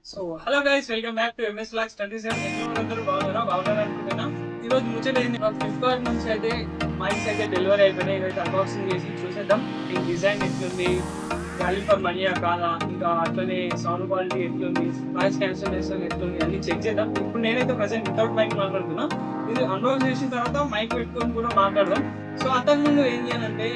So hello guys, welcome back to MS vlogs 27. అందరూ బాగున్నారా అనుకుంటున్నా. ఈ రోజు ముచ్చట ఏంది, ఫ్లిప్కార్ట్ నుంచి అయితే మైక్స్ అయితే డెలివరీ అయిపోయినాయి. ఇదైతే అన్బాక్సింగ్ చేసి చూసేద్దాం. ఈ డిజైన్ ఎట్లుంది, వాల్యూ ఫర్ మనీయా కాదా, ఇంకా అట్లనే సౌండ్ క్వాలిటీ ఎట్లుంది, నాయిస్ క్యాన్సలేషన్ ఎట్లుంది అన్ని చెక్ చేద్దాం. ఇప్పుడు నేనైతే ప్రజెంట్ వితౌట్ మైక్ మాట్లాడుతున్నా. ఇది అన్బాక్స్ చేసిన తర్వాత మైక్ పెట్టుకొని కూడా మాట్లాడదాం. సో అంతకుముందు ఏం చేయాలంటే,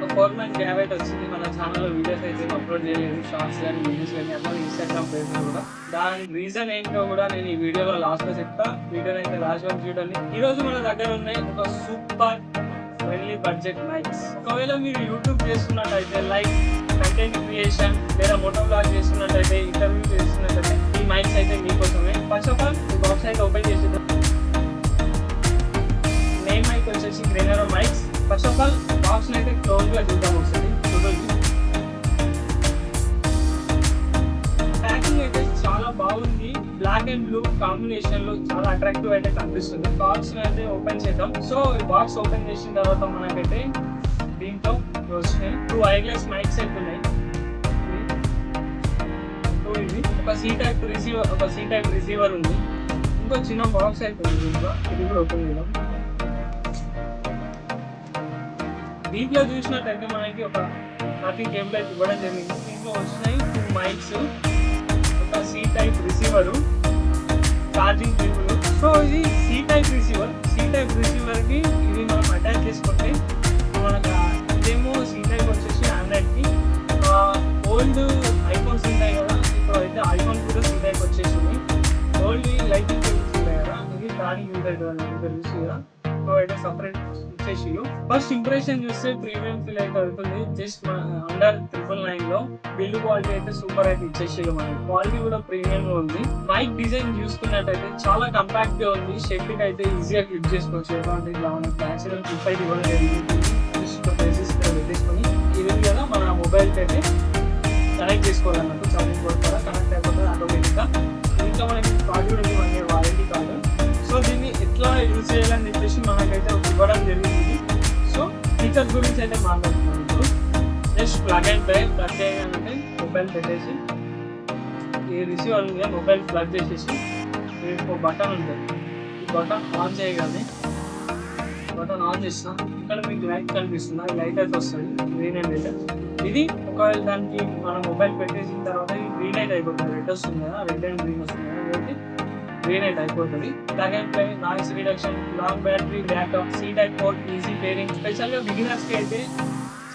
ఒక 4 మంత్ గ్యాప్ అయితే వచ్చింది. మన ఛానల్లో వీడియోస్ అయితే అప్లోడ్ చేయలేదు, షార్ట్స్ కానీ వీడియోస్ కానీ అట్లా ఇన్స్టాగ్రామ్ పేజ్లో కూడా. దానికి రీజన్ ఏంటో కూడా నేను ఈ వీడియోలో లాస్ట్లో చెప్తా. వీడియోని అయితే లాస్ట్ వరకు చూడండి. ఈ రోజు మన దగ్గర ఉన్నాయి ఒక సూపర్ ఫ్రెండ్లీ బడ్జెట్ మైక్స్. ఒకవేళ మీరు యూట్యూబ్ చేస్తున్నట్టయితే, లైక్ కంటెంట్ క్రియేషన్ లేదా మోటో బ్లాగ్ చేస్తున్నట్టయితే, ఇంటర్వ్యూ చేస్తున్నట్టయితే ఈ మైక్స్ అయితే మీకోసమే. ఫస్ట్ ఆఫ్ ఆల్ ఈ బాక్స్ అయితే ఓపెన్ చేసేద్దాం. మెయిన్ మైక్ వచ్చేసి గ్రెనరో mics. First of all box అయితే క్లోజ్ గా చూద్దాం ఒకసారి. చూడండి, ప్యాకింగ్ అయితే చాలా బాగుంది. బ్లాక్ అండ్ బ్లూ కాంబినేషన్ లో చాలా అట్రాక్టివ్ అయితే కనిపిస్తుంది. బాక్స్ అయితే ఓపెన్ చేద్దాం. సో ఈ బాక్స్ ఓపెన్ చేసిన తర్వాత మనకైతే దీంట్లో వస్తున్నాయి 2 వైర్లెస్ మైక్స్ అయితే ఉన్నాయి. ఇది ఒక సి టైప్ రిసీవర్ ఉంది. ఇంకో చిన్న బాక్స్ అయితే ఉంది దీంట్లో. ఇది కూడా ఓపెన్ చేద్దాం. దీంట్లో చూసినట్టయితే మనకి ఒక నథింగ్ కేబుల్ అయితే ఇవ్వడం జరిగింది. దీంట్లో వచ్చినాయి 2 మైక్స్, ఒక C type receiver, charging cable. So ఇది సి టైప్ రిసీవర్ కి ఇది మనం అటాచ్ చేసుకుంటే మనకు ఇదేమో సి టైప్ వచ్చేసి ఆండ్రాయిడ్కి. ఓల్డ్ ఐఫోన్స్ ఉంటాయి కదా, ఇప్పుడు అయితే ఐఫోన్ కూడా సి టైప్ వచ్చేసింది. ఓల్డ్ లైటింగ్ కేబుల్స్ ఉంటాయి కదా, ఇది దానికి యూజ్ అవుతుంది కదా. సో అయితే సపరేట్ ఇచ్చేసి ఫస్ట్ ఇంప్రెషన్ చూస్తే ప్రీమియం ఫీల్ అయితే అవుతుంది. జస్ట్ అండర్ 999 లో బిల్డ్ క్వాలిటీ అయితే సూపర్ అయితే ఇచ్చేసి మనకి. క్వాలిటీ కూడా ప్రీమియం గా ఉంది. మైక్ డిజైన్ చూసుకున్నట్టయితే చాలా కంపాక్ట్ గా ఉంది. షెడ్ కి అయితే ఈజీగా క్లిప్ చేసుకోవచ్చు. ఎలాంటి ఇలా మనకి న్యాచురల్ క్లిప్ అయితే ఇవ్వడం జరిగింది. పెట్టేసుకొని ఇది కదా మన మొబైల్ కి అయితే కనెక్ట్ చేసుకోవాలన్నట్టు. ఛార్జింగ్ పోర్ట్ కూడా కనెక్ట్ అయిపోతుంది ఆటోమేటిక్ గా. ఇంకా మనకి కార్డు కూడా ఉంది, 1 year వారంటీ కార్డు. సో దీన్ని ఎట్లా యూజ్ చేయాలని చెప్పేసి మనకైతే ఇవ్వడం జరిగింది. సో ఫీచర్స్ గురించి అయితే మాట్లాడుతున్నాం. ఇప్పుడు just plug and play. Plug చేయాలంటే మొబైల్ పెట్టేసి ఈ రిసీవర్ ఉంది, మొబైల్ ప్లగ్ చేసేసి ఒక బటన్ ఉంటుంది. ఈ బటన్ ఆన్ చేయగానే బటన్ ఆన్ చేసిన ఇక్కడ మీకు లైట్ కనిపిస్తుంది. లైట్ అయితే వస్తుంది, గ్రీన్ అండ్ రెడ్. ఇది ఒకవేళ దానికి మనం మొబైల్ పెట్టేసిన తర్వాత గ్రీన్ అయితే అయిపోతుంది. రెడ్ వస్తుంది కదా, రెడ్ అండ్ గ్రీన్ వస్తుంది కదా, కాబట్టి గ్రీన్ అయితే అయిపోతుంది. Plug and play, noise reduction, long battery backup, C type port, easy pairing. స్పెషల్గా బిగినర్స్కి అయితే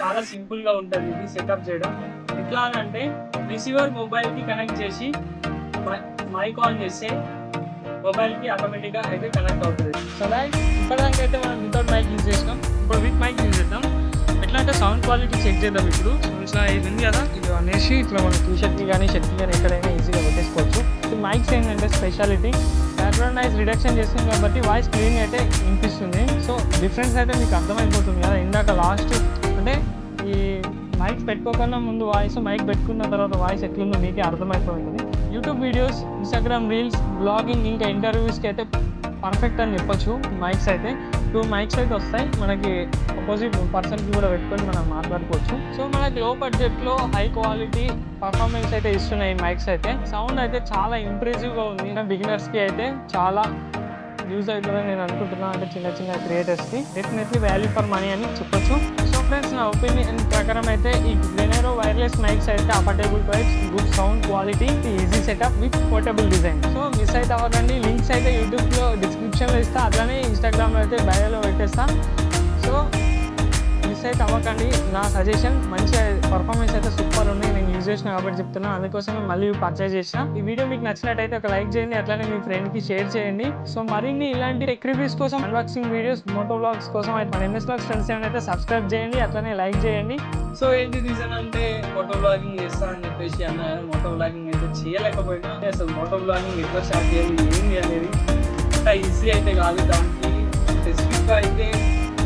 చాలా సింపుల్గా ఉంటుంది ఇది సెటప్ చేయడం. ఎట్లా అంటే రిసీవర్ మొబైల్కి కనెక్ట్ చేసి మైక్ ఆన్ చేస్తే మొబైల్కి ఆటోమేటిక్గా అయితే కనెక్ట్ అవుతుంది. సో లైక్ ఇప్పటిదానికి అయితే మనం వితౌట్ మైక్ యూజ్ చేసినాం. ఇప్పుడు విత్ మైక్ యూజ్ చేద్దాం. ఎట్లా అంటే సౌండ్ క్వాలిటీ చెక్ చేద్దాం. ఇప్పుడు ఇట్లా ఇది ఉంది కదా, ఇది అనేసి ఇట్లా మనం టీ-షర్ట్కి కానీ షర్ట్కి కానీ ఎక్కడైనా ఈజీగా పెట్టేసుకోవచ్చు. ఈ మైక్స్ ఏంటంటే స్పెషాలిటీ బ్యాక్గ్రౌండ్ నాయిస్ రిడక్షన్ చేస్తుంది కాబట్టి వాయిస్ క్లీన్ అయితే వినిపిస్తుంది. సో డిఫరెన్స్ అయితే మీకు అర్థమైపోతుంది కదా. ఇందాక లాస్ట్ అంటే ఈ మైక్ పెట్టుకోకుండా ముందు వాయిస్, మైక్ పెట్టుకున్న తర్వాత వాయిస్ ఎట్లుందో మీకే అర్థమైపోతుంది. YouTube videos, Instagram reels, blogging, ఇంకా ఇంటర్వ్యూస్కి అయితే పర్ఫెక్ట్ అని చెప్పొచ్చు. మైక్స్ అయితే 2 మైక్స్ అయితే వస్తాయి మనకి. అపోజిట్ పర్సన్కి కూడా పెట్టుకొని మనం మాట్లాడుకోవచ్చు. సో మనకి లో బడ్జెట్లో హై క్వాలిటీ పర్ఫార్మెన్స్ అయితే ఇస్తున్నాయి మైక్స్ అయితే. సౌండ్ అయితే చాలా ఇంప్రెసివ్గా ఉంది. బిగినర్స్కి అయితే చాలా యూజ్ అవుతుందని నేను అనుకుంటున్నాను. అంటే చిన్న క్రియేటర్స్కి డెఫినెట్లీ వాల్యూ ఫర్ మనీ అని చెప్పొచ్చు. సో ఫ్రెండ్స్, నా ఒపీనియన్ ప్రకారం అయితే ఈ గ్రెనరో వైర్లెస్ మైక్స్ అయితే affordable price, good sound quality, easy setup with portable design. So miss అయితే అవ్వకండి. లింక్స్ అయితే యూట్యూబ్లో డిస్క్రిప్షన్లో ఇస్తా, అట్లానే ఇన్స్టాగ్రామ్లో అయితే బయోలో పెట్టేస్తా. సో మిస్ అయితే అవ్వకండి. నా సజెషన్ మంచి పర్ఫార్మెన్స్ అయితే సూపర్ ఉంది. నేను యూజ్ చేసిన కాబట్టి చెప్తున్నా, అందుకోసమే మళ్ళీ పర్చేజ్ చేసిన. ఈ వీడియో మీకు నచ్చినట్టయితే ఒక లైక్ చేయండి, అట్లానే మీ ఫ్రెండ్కి షేర్ చేయండి. సో మరిన్ని ఇలాంటి టెక్ రివ్యూస్ కోసం, అన్బాక్సింగ్ వీడియోస్, మోటో వ్లాగ్స్ కోసం అయితే మన ఎంఎస్ వ్లాగ్స్ 27 అయితే సబ్స్క్రైబ్ చేయండి, అట్లానే లైక్ చేయండి. సో ఏంటి రీజన్ అంటే మోటో వ్లాగింగ్ చేస్తా అని చెప్పేసి అన్నారు. మోటో వ్లాగింగ్ అయితే చేయలేకపోయినా అసలు మోటో వ్లాగింగ్ ఎట్లా స్టార్ట్ చేయాలి ఏంటి అనేది అంత ఈజీ అయితే కాదు. దానికి స్పెసిఫిక్గా అయితే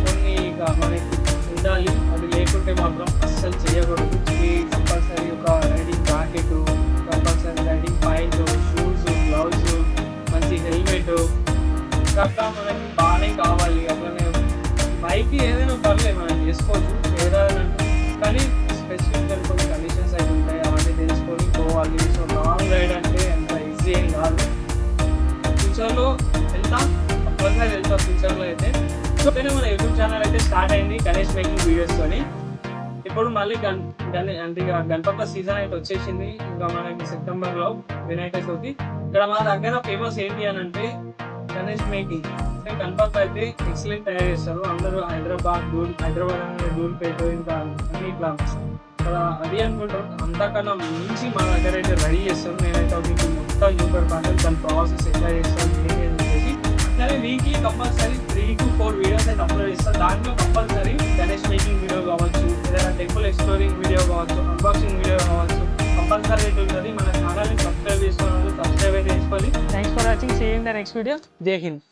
కొన్ని మనకి ఉండాలి. అది లేకుంటే మాత్రం అస్సలు చేయకూడదు. కంపల్సరీ ఒక riding jacket, compulsory riding point, shoes, gloves, మంచి హెల్మెట్ ఇట్లా మనకి బాగానే కావాలి. అట్లనే బైక్ ఏదైనా పర్లేదు మనం చేసుకోవచ్చు ఏదైనా, కానీ స్పెసిఫిక్గా కొన్ని కండిషన్స్ అయితే ఉంటాయి, అవన్నీ తెలుసుకొని పోవాలి. సో లాంగ్ రైడ్ అంటే ఎంత అయితే. సో మన యూట్యూబ్ ఛానల్ అయితే స్టార్ట్ అయింది గణేష్ మేకింగ్ వీడియోస్తోని. ఇప్పుడు మళ్ళీ అంటే ఇక గణపతి సీజన్ అయితే వచ్చేసింది. ఇంకా మనకి సెప్టెంబర్లో వినాయక చవితి. ఇక్కడ మా దగ్గర ఫేమస్ ఏంటి అని అంటే గణేష్ మేకింగ్. గణపతి అయితే ఎక్సలెంట్ తయారు చేస్తారు. అందరూ హైదరాబాద్ అనేది ధూల్పేట ఇంకా అన్ని ఇట్లా అది అనుకుంటారు. అంతకన్నా మించి మా దగ్గర అయితే రెడీ చేస్తాం. నేనైతే మీకు మొత్తం చూపెడతాను దాని ప్రాసెస్ ఎట్లా చేస్తాను ఏంటి అని చెప్పేసి. అట్లనే వీక్లీ కంపల్సరీ 3 to 4 వీడియోస్ అయితే అప్లోడ్ చేస్తాను. దాంట్లో కంపల్సరీ గణేష్ మేకింగ్ వీడియో కావచ్చు, ఏదైనా టెంపుల్ ఎక్స్ప్లోరింగ్ వీడియో కావచ్చు, అన్బాక్సింగ్ వీడియో కావచ్చు, కంపల్సరీ అయితే ఉంటుంది. మన ఛానల్ని సబ్స్క్రైబ్ చేసుకోవాలి, సబ్స్క్రైబ్ అయితే చేసుకోవాలి. Thanks for watching. See you in the next video. జై హింద్.